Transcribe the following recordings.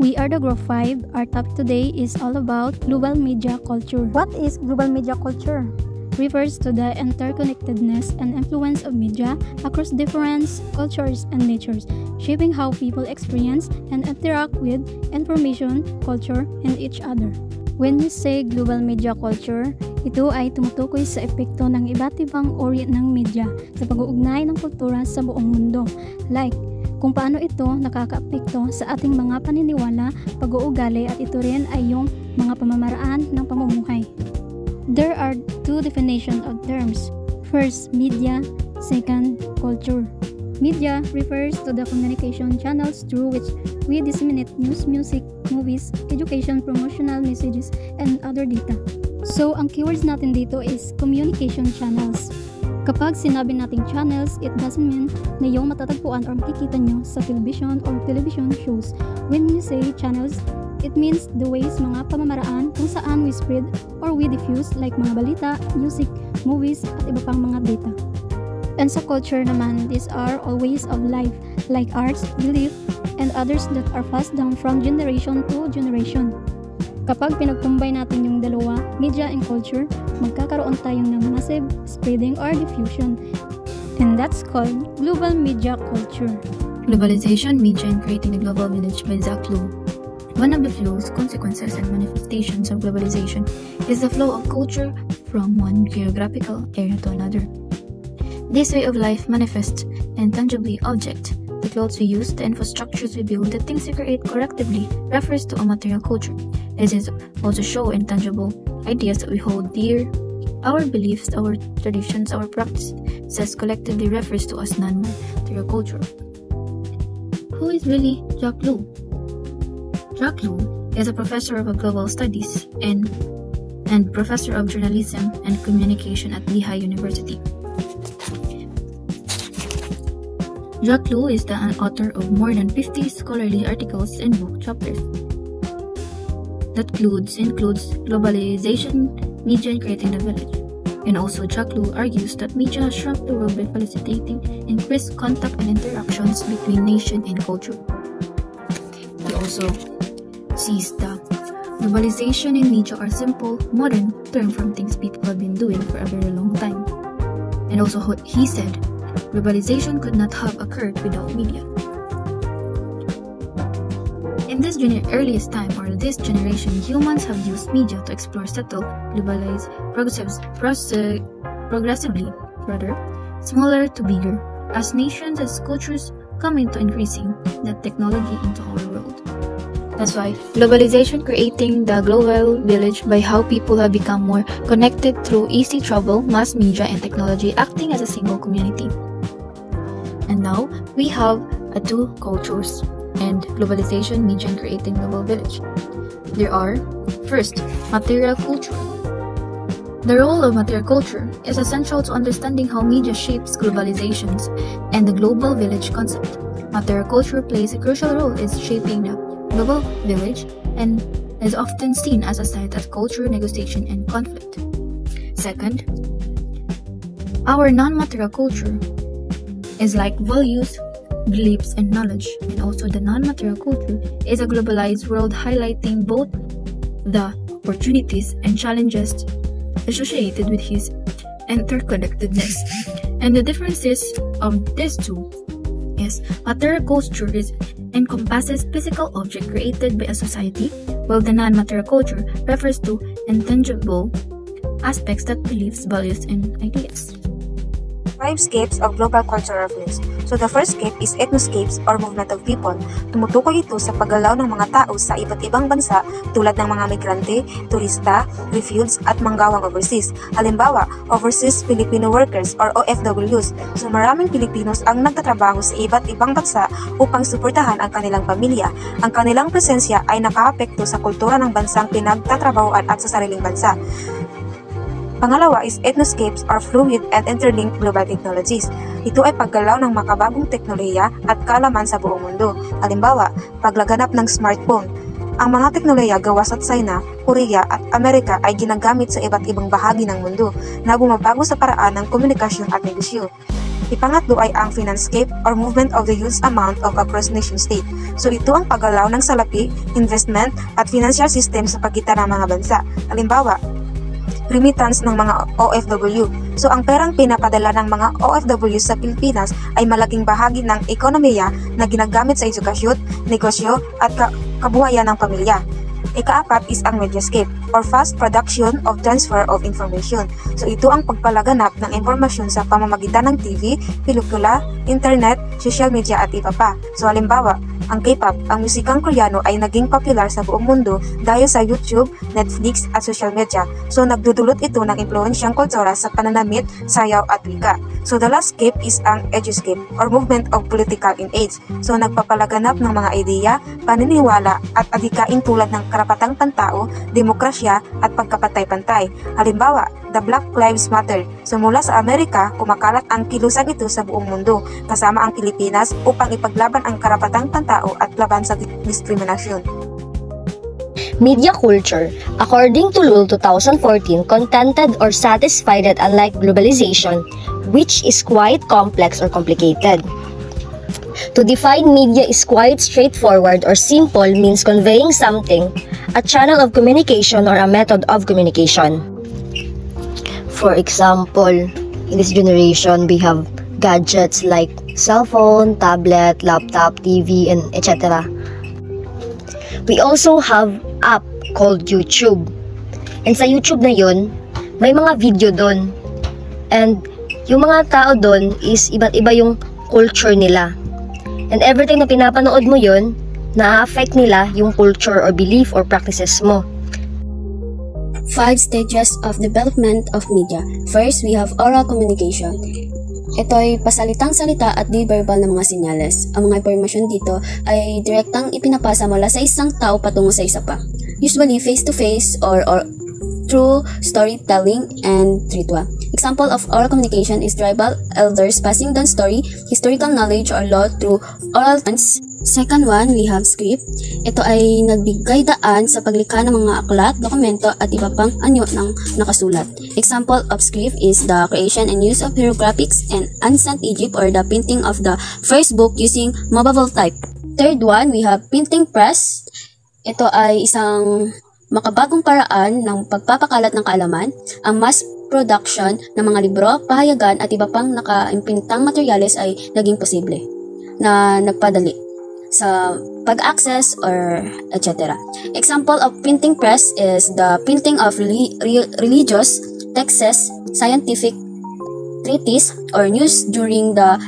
We are the Group 5. Our topic today is all about global media culture. What is global media culture? Refers to the interconnectedness and influence of media across different cultures and natures, shaping how people experience and interact with information, culture, and each other. When you say global media culture, ito ay tumutukoy sa epekto ng iba't ibang uri ng media sa pag-uugnay ng kultura sa buong mundo. Like, kung paano ito nakakaapekto sa ating mga paniniwala, pag-uugali at ito rin ay yung mga pamamaraan ng pamumuhay. There are two definitions of terms. First, media. Second, culture. Media refers to the communication channels through which we disseminate news, music, movies, education, promotional messages, and other data. So, ang keywords natin dito is communication channels. Kapag sinabi nating channels, it doesn't mean na yung matatagpuan or makikita nyo sa television or television shows. When you say channels, it means the ways, mga pamamaraan kung saan we spread or we diffuse like mga balita, music, movies, at iba pang mga data. And sa culture naman, these are all ways of life like arts, belief, and others that are passed down from generation to generation. Kapag pinag-combine natin yung dalawa, media and culture, magkakaroon tayong ng massive spreading or diffusion. And that's called global media culture. Globalization, Media, and Creating a Global Village by Zach Lowe. One of the flows, consequences, and manifestations of globalization is the flow of culture from one geographical area to another. This way of life manifests in tangibly object. The clothes we use, the infrastructures we build, the things we create collectively refers to a material culture. This is also show intangible ideas that we hold dear. Our beliefs, our traditions, our practices collectively refers to as non-material culture. Who is really Jacques Lowe? Jacques Lowe is a professor of global studies and professor of journalism and communication at Lehigh University. Jacques Lowe is the author of more than 50 scholarly articles and book chapters. That includes Globalization, Media, and Creating the Village. And also, Jacques Lowe argues that media has shrunk the world by facilitating increased contact and interactions between nation and culture. He also sees that globalization and media are simple, modern term from things people have been doing for a very long time. And also, he said, globalization could not have occurred without media. In this earliest time or this generation, humans have used media to explore, settle, globalize progressively, smaller to bigger, as nations as cultures come into increasing that technology into our world. That's why globalization creating the global village by how people have become more connected through easy travel, mass media, and technology acting as a single community. And now we have two cultures and globalization, media, and creating global village. There are, first, material culture. The role of material culture is essential to understanding how media shapes globalizations and the global village concept. Material culture plays a crucial role in shaping the global village and is often seen as a site of culture, negotiation, and conflict. Second, our non-material culture is like values, beliefs, and knowledge. And also the non-material culture is a globalized world highlighting both the opportunities and challenges associated with his interconnectedness. And the differences of these two is material culture encompasses physical object created by a society, while the non-material culture refers to intangible aspects that beliefs, values, and ideas. 5 scapes of global cultural flows. So the first scape is ethnoscapes or movement of people. Tumutukoy ito sa paggalaw ng mga tao sa iba't ibang bansa tulad ng mga migrante, turista, refugees at manggawang overseas. Halimbawa, overseas Filipino workers or OFWs. So maraming Pilipinos ang nagtatrabaho sa iba't ibang bansa upang suportahan ang kanilang pamilya. Ang kanilang presensya ay nakaapekto sa kultura ng bansang pinagtatrabahoan at sa sariling bansa. Pangalawa is ethnoscapes or fluid and interlinked global technologies. Ito ay paggalaw ng makabagong teknolohiya at kaalaman sa buong mundo. Halimbawa, paglaganap ng smartphone. Ang mga teknolohiya gawa sa China, Korea at Amerika ay ginagamit sa iba't ibang bahagi ng mundo na bumabago sa paraan ng komunikasyon at negosyo. Ipangatlo ay ang financescape or movement of the huge amount of across nation state. So ito ang paggalaw ng salapi, investment at financial system sa pagitan ng mga bansa. Halimbawa, remittance ng mga OFW. So ang perang pinapadala ng mga OFW sa Pilipinas ay malaking bahagi ng ekonomiya na ginagamit sa edukasyon, negosyo at kabuhayan ng pamilya. Ikaapat is ang mediascape or fast production of transfer of information. So ito ang pagpalaganap ng impormasyon sa pamamagitan ng TV, pelikula, internet, social media at iba pa. So halimbawa, ang K-pop, ang musikang Koreano ay naging popular sa buong mundo dahil sa YouTube, Netflix at social media. So nagdudulot ito ng impluensyang kultura sa pananamit, sayaw at wika. So the last scape is ang eduscape or movement of political in age. So nagpapalaganap ng mga ideya, paniniwala at adhikain tulad ng karapatang pantao, demokrasya at pagkapantay-pantay. Halimbawa, the Black Lives Matter. So mula sa Amerika, kumakalat ang kilusan ito sa buong mundo, kasama ang Pilipinas upang ipaglaban ang karapatang pantao at laban sa diskriminasyon. Media culture, according to Lul 2014, contented or satisfied that unlike globalization, which is quite complex or complicated. To define media is quite straightforward or simple means conveying something, a channel of communication or a method of communication. For example, in this generation, we have gadgets like cell phone, tablet, laptop, TV, and etc. We also have app called YouTube. And sa YouTube na yun, may mga video doon. And yung mga tao doon is iba't iba yung culture nila. And every time na pinapanood mo yun, na-affect nila yung culture or belief or practices mo. 5 stages of development of media. First, we have oral communication. Ito ay pasalitang salita at di-verbal na mga senyales. Ang mga impormasyon dito ay direktang ipinapasa mula sa isang tao patungo sa isa pa. Usually face-to-face or through storytelling and ritual. Example of oral communication is tribal elders passing down story, historical knowledge or law through oral chants. Second one, we have script. Ito ay nagbigay daan sa paglikha ng mga aklat, dokumento at iba pang anyo ng nakasulat. Example of script is the creation and use of hieroglyphics in ancient Egypt or the printing of the first book using movable type. Third one, we have printing press. Ito ay isang makabagong paraan ng pagpapakalat ng kaalaman. Ang mass production ng mga libro, pahayagan at iba pang nakaimpintang materyales ay naging posible na nagpadali sa pag-access or etc. Example of printing press is the printing of religious texts, scientific treatise or news during the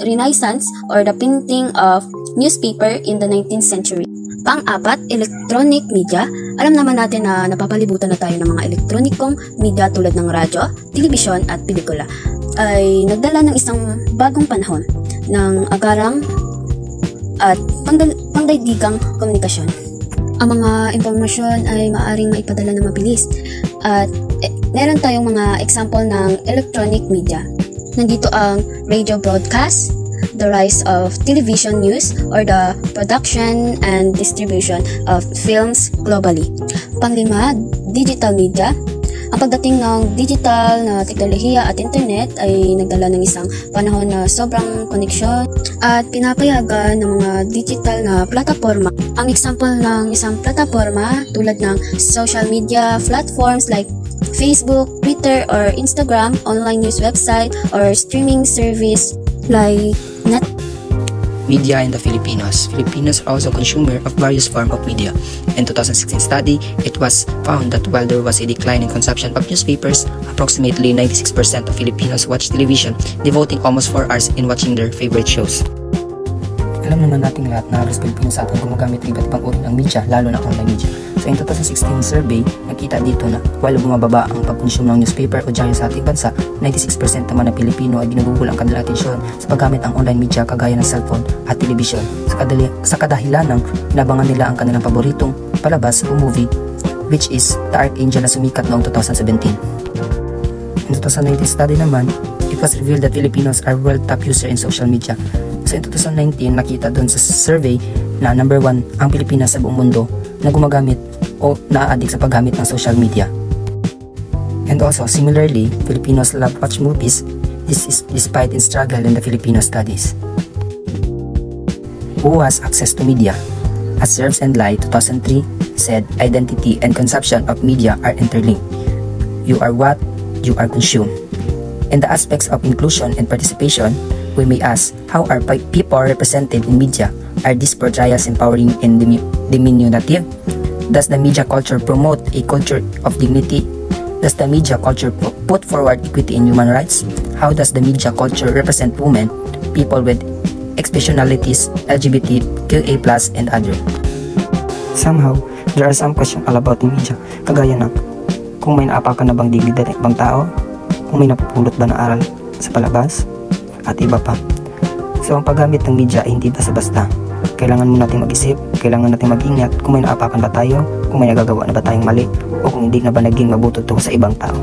Renaissance or the printing of newspaper in the 19th century. Pang-apat, electronic media. Alam naman natin na napapalibutan na tayo ng mga elektronikong media tulad ng radyo, telebisyon at pelikula. Ay nagdala ng isang bagong panahon ng agarang at pangdaigdigang komunikasyon. Ang mga impormasyon ay maaaring maipadala na mabilis at meron tayong mga example ng electronic media. Nandito ang radio broadcast, the rise of television news or the production and distribution of films globally. Panglima, digital media. Ang pagdating ng digital na teknolohiya at internet ay nagdala ng isang panahon na sobrang koneksyon at pinapayagan ng mga digital na plataforma. Ang example ng isang plataforma tulad ng social media platforms like Facebook, Twitter, or Instagram, online news website, or streaming service like Netflix. Media in the Filipinos. Filipinos are also consumer of various forms of media. In 2016 study, it was found that while there was a decline in consumption of newspapers, approximately 96% of Filipinos watch television, devoting almost 4 hours in watching their favorite shows. Alam naman nating lahat na halos Pilipino sa atin gumagamit ng iba't ibang uri ng media, lalo na online media. So in 2016 survey, nakita dito na while bumababa ang pag-consume ng newspaper o diaryo sa ating bansa, 96% naman ng Pilipino ay ginugugol ang kanilang atensyon sa paggamit ang online media kagaya ng cellphone at television sa kadahilan ng inabangan nila ang kanilang paboritong palabas o movie, which is The Archangel na sumikat noong 2017. In 2019 study naman, it was revealed that Filipinos are world top user in social media. So in 2019, nakita doon sa survey na number 1 ang Pilipinas sa buong mundo na gumagamit o na-addict sa paggamit ng social media. And also, similarly, Filipinos love watch movies This is despite in struggle in the Filipino studies. Who has access to media? As Serves and Lai 2003 said, identity and consumption of media are interlinked. You are what you are consumed. In the aspects of inclusion and participation, we may ask, how are people represented in media? Are these portrayals empowering and diminutive? Does the media culture promote a culture of dignity? Does the media culture put forward equity in human rights? How does the media culture represent women, people with exceptionalities, LGBTQA+, and other? Somehow, there are some questions all about the media, kagaya ng kung may naapakan na bang dignidad ng ibang tao, kung may napupulot ba na aral sa palabas, at iba pa. So, ang paggamit ng media ay hindi basta-basta. Kailangan mo natin mag-isip, kailangan natin mag-ingat kung may naapakan ba tayo, kung may nagagawa na ba tayong mali, o kung hindi na ba naging mabuto to sa ibang tao.